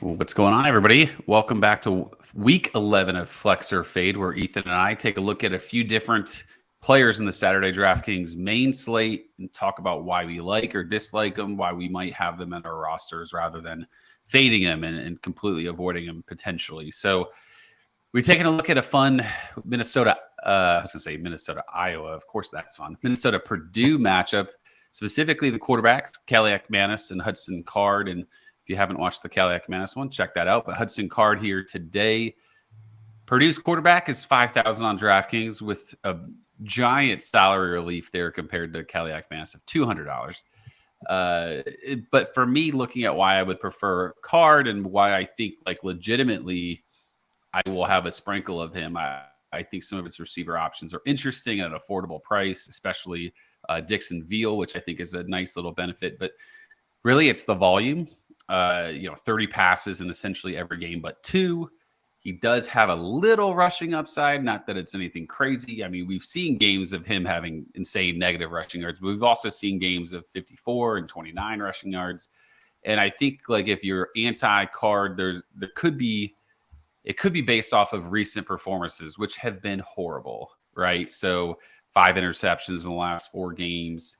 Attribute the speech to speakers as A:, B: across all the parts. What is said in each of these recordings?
A: What's going on, everybody? Welcome back to week 11 of Flex or Fade, where Ethan and I take a look at a few different players in the Saturday DraftKings main slate and talk about why we like or dislike them, why we might have them in our rosters rather than fading them and completely avoiding them potentially. So we're taking a look at a fun Minnesota, Minnesota, Iowa. Of course, that's fun. Minnesota Purdue matchup, specifically the quarterbacks, Kaliak Manis and Hudson Card. And if you haven't watched the Kaliak Manis one, check that out. But Hudson Card here today. Purdue's quarterback is $5,000 on DraftKings with a giant salary relief there compared to Kaliak Manis of $200. But for me, looking at why I would prefer Card and why I think legitimately I will have a sprinkle of him, I think some of his receiver options are interesting at an affordable price, especially Dixon Veal, which I think is a nice little benefit. But really, it's the volume. 30 passes in essentially every game but 2. He does have a little rushing upside, not that it's anything crazy. I mean, we've seen games of him having insane negative rushing yards, but we've also seen games of 54 and 29 rushing yards. And I think if you're anti-Card, it could be based off of recent performances, which have been horrible, right? So 5 interceptions in the last 4 games.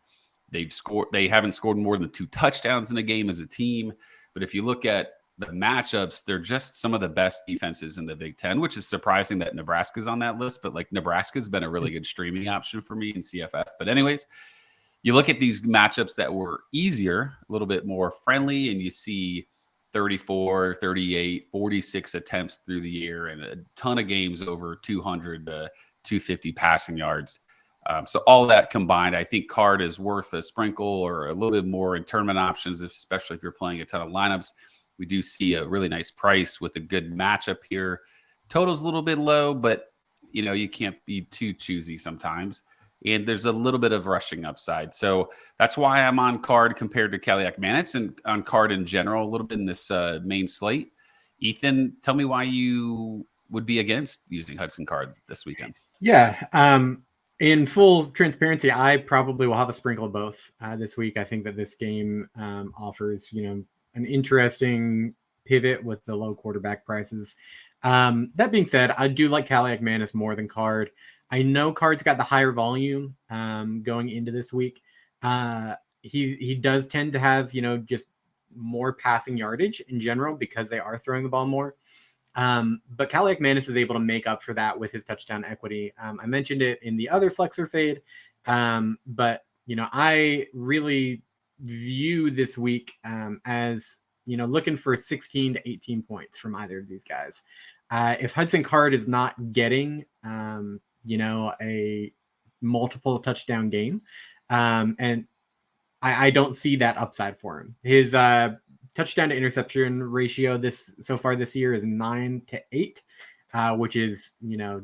A: They haven't scored more than 2 touchdowns in a game as a team. But if you look at the matchups, they're just some of the best defenses in the Big Ten, which is surprising that Nebraska's on that list. But Nebraska's been a really good streaming option for me in CFF. But anyways, you look at these matchups that were easier, a little bit more friendly, and you see 34, 38, 46 attempts through the year and a ton of games over 200 to 250 passing yards. So all that combined, I think Card is worth a sprinkle or a little bit more in tournament options, especially if you're playing a ton of lineups. We do see a really nice price with a good matchup here. Total's a little bit low, but you can't be too choosy sometimes. And there's a little bit of rushing upside. So that's why I'm on Card compared to Kaliak Manis and on Card in general, a little bit in this main slate. Ethan, tell me why you would be against using Hudson Card this weekend.
B: Yeah. In full transparency, I probably will have a sprinkle of both this week. I think that this game offers, an interesting pivot with the low quarterback prices. That being said, I do like Kaliak Manis more than Card. I know Card's got the higher volume going into this week. He does tend to have, just more passing yardage in general because they are throwing the ball more. But Kaliak Manis is able to make up for that with his touchdown equity. I mentioned it in the other Flexor Fade, but I really view this week as looking for 16 to 18 points from either of these guys. If Hudson Card is not getting a multiple touchdown game, and I don't see that upside for him. His touchdown to interception ratio so far this year is 9 to 8, which is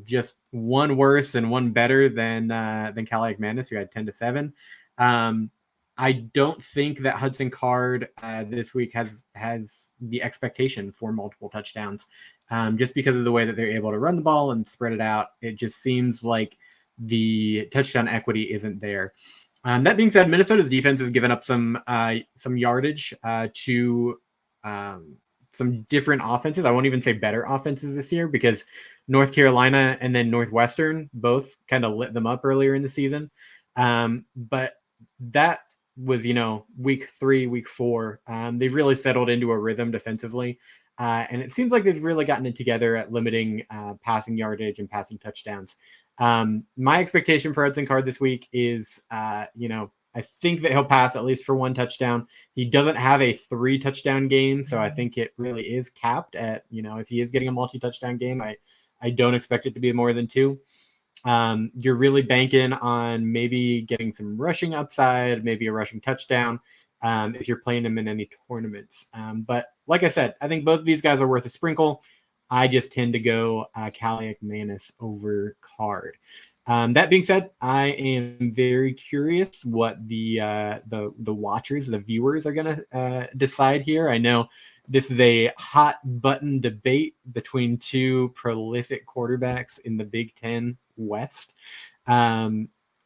B: just one worse and one better than Kaliak Manis, who had 10 to 7. I don't think that Hudson Card this week has the expectation for multiple touchdowns, just because of the way that they're able to run the ball and spread it out. It just seems like the touchdown equity isn't there. That being said, Minnesota's defense has given up some yardage to some different offenses. I won't even say better offenses this year because North Carolina and then Northwestern both kind of lit them up earlier in the season. But that was, week 3, week 4. They've really settled into a rhythm defensively. And it seems like they've really gotten it together at limiting passing yardage and passing touchdowns. My expectation for Hudson Card this week is, I think that he'll pass at least for 1 touchdown. He doesn't have a 3 touchdown game, so I think it really is capped at, if he is getting a multi-touchdown game, I don't expect it to be more than 2. You're really banking on maybe getting some rushing upside, maybe a rushing touchdown, if you're playing him in any tournaments. But like I said, I think both of these guys are worth a sprinkle. I just tend to go Kaliak Manis over Card. That being said, I am very curious what the watchers, the viewers, are going to decide here. I know this is a hot button debate between 2 prolific quarterbacks in the Big Ten West.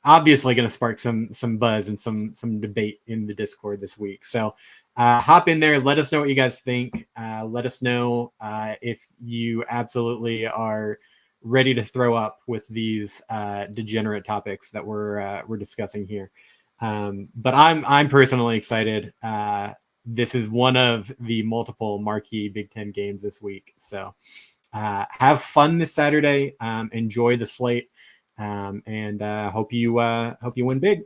B: Obviously going to spark some buzz and some debate in the Discord this week. So hop in there. Let us know what you guys think. Let us know if you absolutely are ready to throw up with these degenerate topics that we're discussing here. But I'm personally excited. This is one of the multiple marquee Big Ten games this week. So have fun this Saturday. Enjoy the slate, and hope you win big.